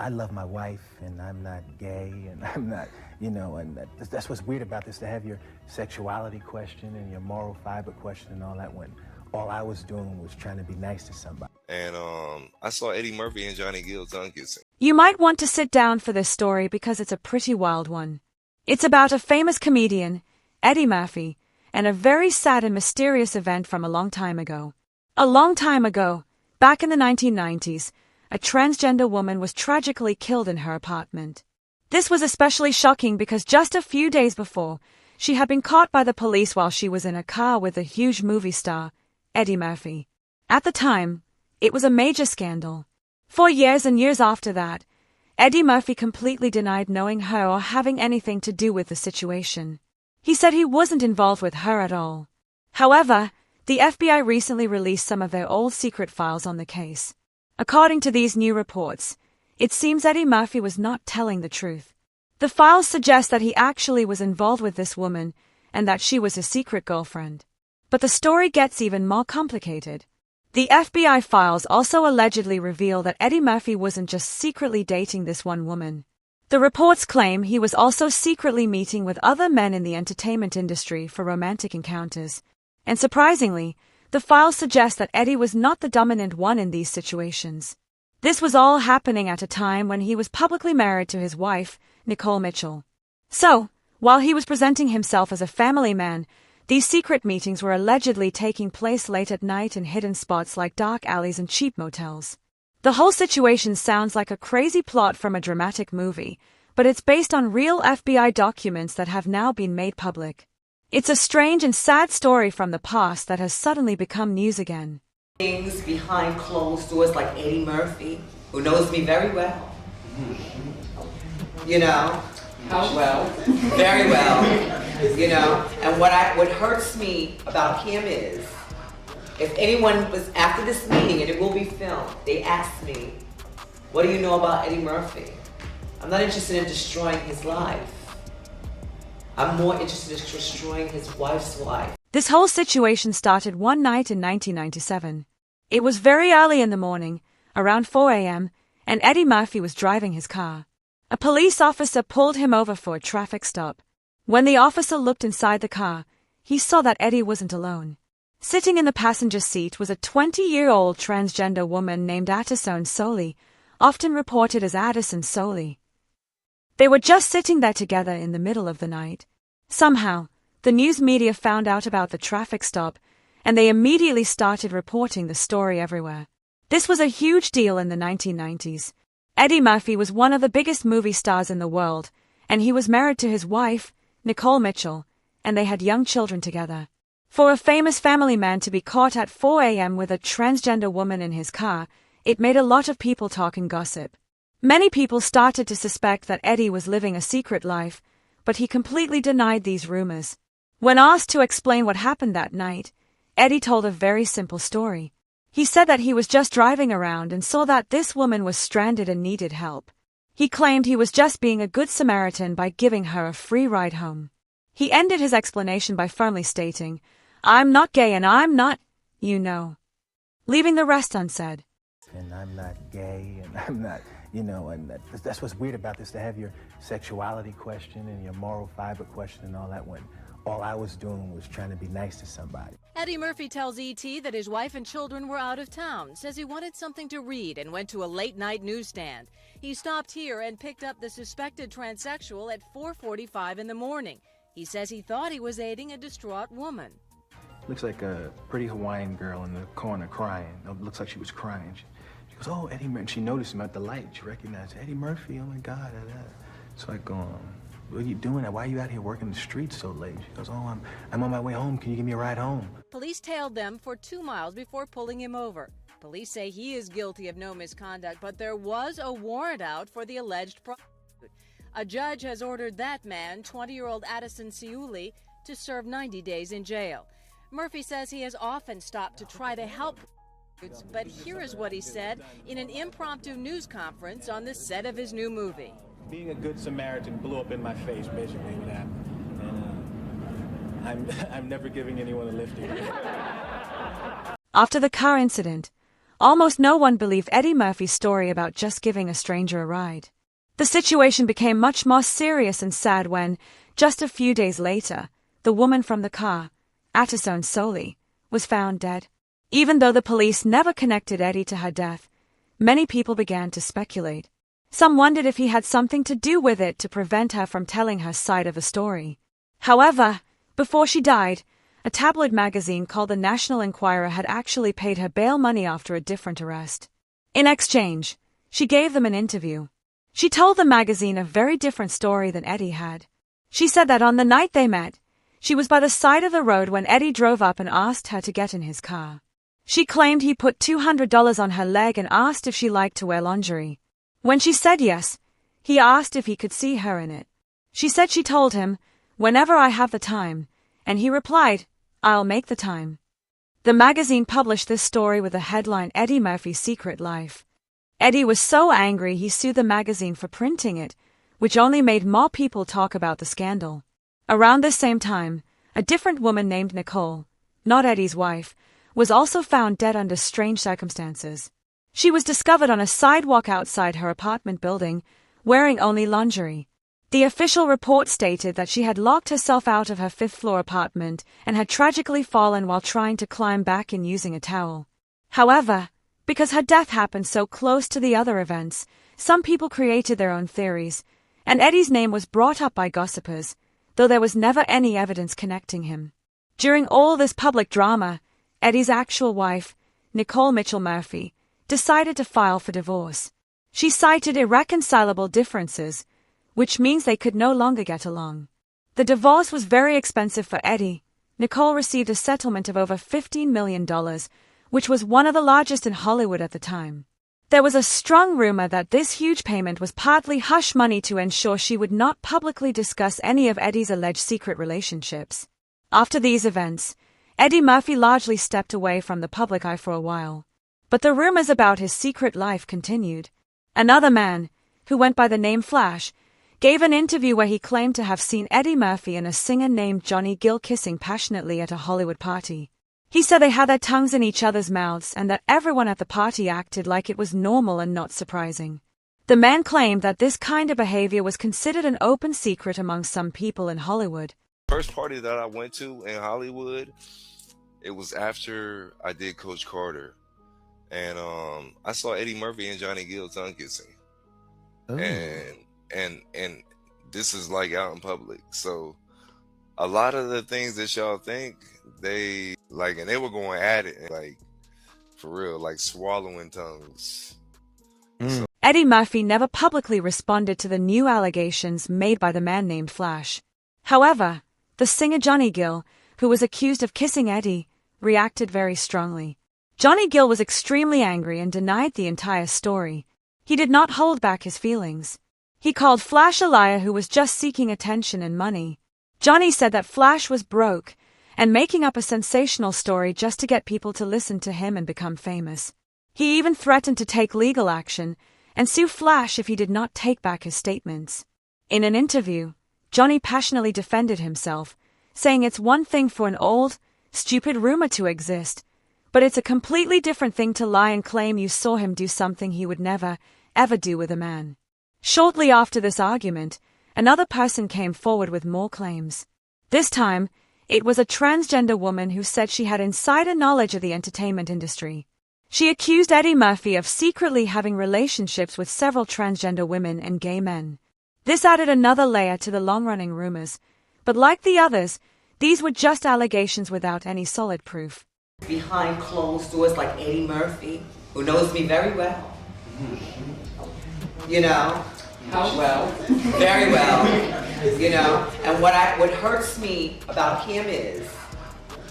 I love my wife, and I'm not gay, and I'm not, and that's what's weird about this, to have your sexuality question and your moral fiber question and all that, when all I was doing was trying to be nice to somebody. And I saw Eddie Murphy and Johnny Gill tongue kissing. You might want to sit down for this story because it's a pretty wild one. It's about a famous comedian, Eddie Murphy, and a very sad and mysterious event from a long time ago. A long time ago, back in the 1990s, a transgender woman was tragically killed in her apartment. This was especially shocking because just a few days before, she had been caught by the police while she was in a car with a huge movie star, Eddie Murphy. At the time, it was a major scandal. For years and years after that, Eddie Murphy completely denied knowing her or having anything to do with the situation. He said he wasn't involved with her at all. However, the FBI recently released some of their old secret files on the case. According to these new reports, it seems Eddie Murphy was not telling the truth. The files suggest that he actually was involved with this woman and that she was his secret girlfriend. But the story gets even more complicated. The FBI files also allegedly reveal that Eddie Murphy wasn't just secretly dating this one woman. The reports claim he was also secretly meeting with other men in the entertainment industry for romantic encounters. And surprisingly, the files suggest that Eddie was not the dominant one in these situations. This was all happening at a time when he was publicly married to his wife, Nicole Mitchell. So, while he was presenting himself as a family man, these secret meetings were allegedly taking place late at night in hidden spots like dark alleys and cheap motels. The whole situation sounds like a crazy plot from a dramatic movie, but it's based on real FBI documents that have now been made public. It's a strange and sad story from the past that has suddenly become news again. Things behind closed doors like Eddie Murphy, who knows me very well. How well? Very well. And what hurts me about him is, if anyone was after this meeting, and it will be filmed, they asked me, what do you know about Eddie Murphy? I'm not interested in destroying his life. I'm more interested in destroying his wife's life. This whole situation started one night in 1997. It was very early in the morning, around 4 a.m., and Eddie Murphy was driving his car. A police officer pulled him over for a traffic stop. When the officer looked inside the car, he saw that Eddie wasn't alone. Sitting in the passenger seat was a 20-year-old transgender woman named Addison Soley, often reported as Addison Soley. They were just sitting there together in the middle of the night. Somehow, the news media found out about the traffic stop, and they immediately started reporting the story everywhere. This was a huge deal in the 1990s. Eddie Murphy was one of the biggest movie stars in the world, and he was married to his wife, Nicole Mitchell, and they had young children together. For a famous family man to be caught at 4 a.m. with a transgender woman in his car, it made a lot of people talk and gossip. Many people started to suspect that Eddie was living a secret life, but he completely denied these rumors. When asked to explain what happened that night, Eddie told a very simple story. He said that he was just driving around and saw that this woman was stranded and needed help. He claimed he was just being a good Samaritan by giving her a free ride home. He ended his explanation by firmly stating, "I'm not gay and I'm not, leaving the rest unsaid. And I'm not gay, and I'm not, and that's what's weird about this, to have your sexuality question and your moral fiber question and all that, when all I was doing was trying to be nice to somebody. Eddie Murphy tells ET that his wife and children were out of town, says he wanted something to read and went to a late-night newsstand. He stopped here and picked up the suspected transsexual at 4:45 in the morning. He says he thought he was aiding a distraught woman. Looks like a pretty Hawaiian girl in the corner crying. It looks like she was crying. She goes, "Oh, Eddie Murphy." She noticed him at the light. She recognized Eddie Murphy. Oh my God. So I go, "What are you doing? Why are you out here working the streets so late?" She goes, "Oh, I'm on my way home. Can you give me a ride home?" Police tailed them for 2 miles before pulling him over. Police say he is guilty of no misconduct, but there was a warrant out for the alleged prostitute. A judge has ordered that man, 20-year-old Addison Soley, to serve 90 days in jail. Murphy says he has often stopped to try to help prostitutes, but here is what he said in an impromptu news conference on the set of his new movie. Being a good Samaritan blew up in my face, basically, with that. And I'm never giving anyone a lift again. After the car incident, almost no one believed Eddie Murphy's story about just giving a stranger a ride. The situation became much more serious and sad when, just a few days later, the woman from the car, Attisone Soley, was found dead. Even though the police never connected Eddie to her death, many people began to speculate. Some wondered if he had something to do with it to prevent her from telling her side of the story. However, before she died, a tabloid magazine called the National Enquirer had actually paid her bail money after a different arrest. In exchange, she gave them an interview. She told the magazine a very different story than Eddie had. She said that on the night they met, she was by the side of the road when Eddie drove up and asked her to get in his car. She claimed he put $200 on her leg and asked if she liked to wear lingerie. When she said yes, he asked if he could see her in it. She said she told him, "Whenever I have the time," and he replied, "I'll make the time." The magazine published this story with the headline Eddie Murphy's Secret Life. Eddie was so angry he sued the magazine for printing it, which only made more people talk about the scandal. Around this same time, a different woman named Nicole, not Eddie's wife, was also found dead under strange circumstances. She was discovered on a sidewalk outside her apartment building, wearing only lingerie. The official report stated that she had locked herself out of her fifth-floor apartment and had tragically fallen while trying to climb back in using a towel. However, because her death happened so close to the other events, some people created their own theories, and Eddie's name was brought up by gossipers, though there was never any evidence connecting him. During all this public drama, Eddie's actual wife, Nicole Mitchell Murphy, decided to file for divorce. She cited irreconcilable differences, which means they could no longer get along. The divorce was very expensive for Eddie. Nicole received a settlement of over $15 million, which was one of the largest in Hollywood at the time. There was a strong rumor that this huge payment was partly hush money to ensure she would not publicly discuss any of Eddie's alleged secret relationships. After these events, Eddie Murphy largely stepped away from the public eye for a while. But the rumors about his secret life continued. Another man, who went by the name Flash, gave an interview where he claimed to have seen Eddie Murphy and a singer named Johnny Gill kissing passionately at a Hollywood party. He said they had their tongues in each other's mouths and that everyone at the party acted like it was normal and not surprising. The man claimed that this kind of behavior was considered an open secret among some people in Hollywood. First party that I went to in Hollywood, it was after I did Coach Carter. And I saw Eddie Murphy and Johnny Gill tongue kissing. Oh. And this is like out in public. So a lot of the things that y'all think, they like, and they were going at it, like, for real, like swallowing tongues. So, Eddie Murphy never publicly responded to the new allegations made by the man named Flash. However, the singer Johnny Gill, who was accused of kissing Eddie, reacted very strongly. Johnny Gill was extremely angry and denied the entire story. He did not hold back his feelings. He called Flash a liar who was just seeking attention and money. Johnny said that Flash was broke and making up a sensational story just to get people to listen to him and become famous. He even threatened to take legal action and sue Flash if he did not take back his statements. In an interview, Johnny passionately defended himself, saying it's one thing for an old, stupid rumor to exist, but it's a completely different thing to lie and claim you saw him do something he would never, ever do with a man. Shortly after this argument, another person came forward with more claims. This time, it was a transgender woman who said she had insider knowledge of the entertainment industry. She accused Eddie Murphy of secretly having relationships with several transgender women and gay men. This added another layer to the long-running rumors, but like the others, these were just allegations without any solid proof. Behind closed doors like Eddie Murphy, who knows me very well. You know, how well? Very well. You know, and what hurts me about him is,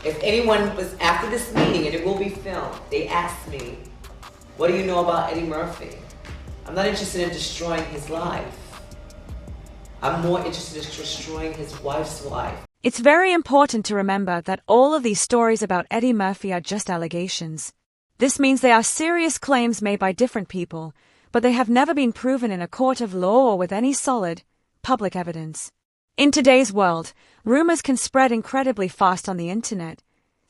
if anyone was after this meeting, and it will be filmed, they asked me, "What do you know about Eddie Murphy?" I'm not interested in destroying his life. I'm more interested in destroying his wife's life. It's very important to remember that all of these stories about Eddie Murphy are just allegations. This means they are serious claims made by different people, but they have never been proven in a court of law or with any solid, public evidence. In today's world, rumors can spread incredibly fast on the internet.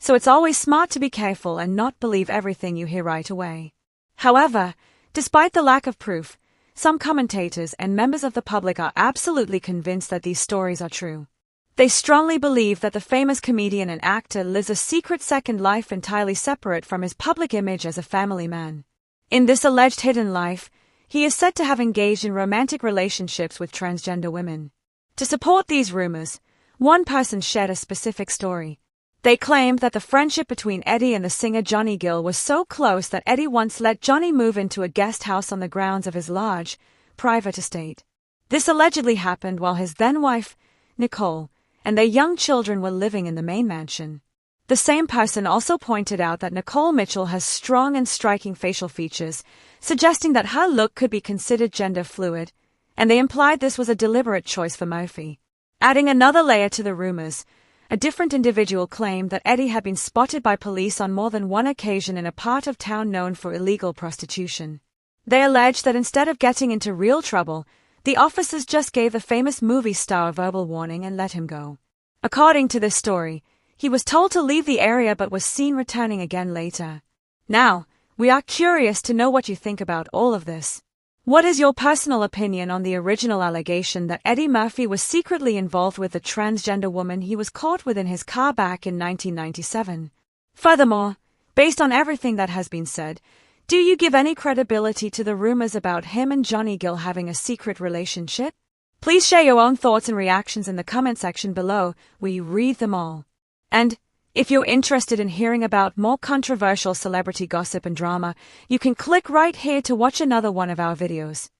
so it's always smart to be careful and not believe everything you hear right away. However, despite the lack of proof, some commentators and members of the public are absolutely convinced that these stories are true. They strongly believe that the famous comedian and actor lives a secret second life entirely separate from his public image as a family man. In this alleged hidden life, he is said to have engaged in romantic relationships with transgender women. To support these rumors, one person shared a specific story. They claimed that the friendship between Eddie and the singer Johnny Gill was so close that Eddie once let Johnny move into a guest house on the grounds of his large, private estate. This allegedly happened while his then-wife, Nicole, and their young children were living in the main mansion. The same person also pointed out that Nicole Mitchell has strong and striking facial features, suggesting that her look could be considered gender fluid, and they implied this was a deliberate choice for Murphy. Adding another layer to the rumors, a different individual claimed that Eddie had been spotted by police on more than one occasion in a part of town known for illegal prostitution. They alleged that instead of getting into real trouble, the officers just gave the famous movie star a verbal warning and let him go. According to this story, he was told to leave the area but was seen returning again later. Now, we are curious to know what you think about all of this. What is your personal opinion on the original allegation that Eddie Murphy was secretly involved with the transgender woman he was caught with in his car back in 1997? Furthermore, based on everything that has been said, do you give any credibility to the rumors about him and Johnny Gill having a secret relationship? Please share your own thoughts and reactions in the comment section below. We read them all. And if you're interested in hearing about more controversial celebrity gossip and drama, you can click right here to watch another one of our videos.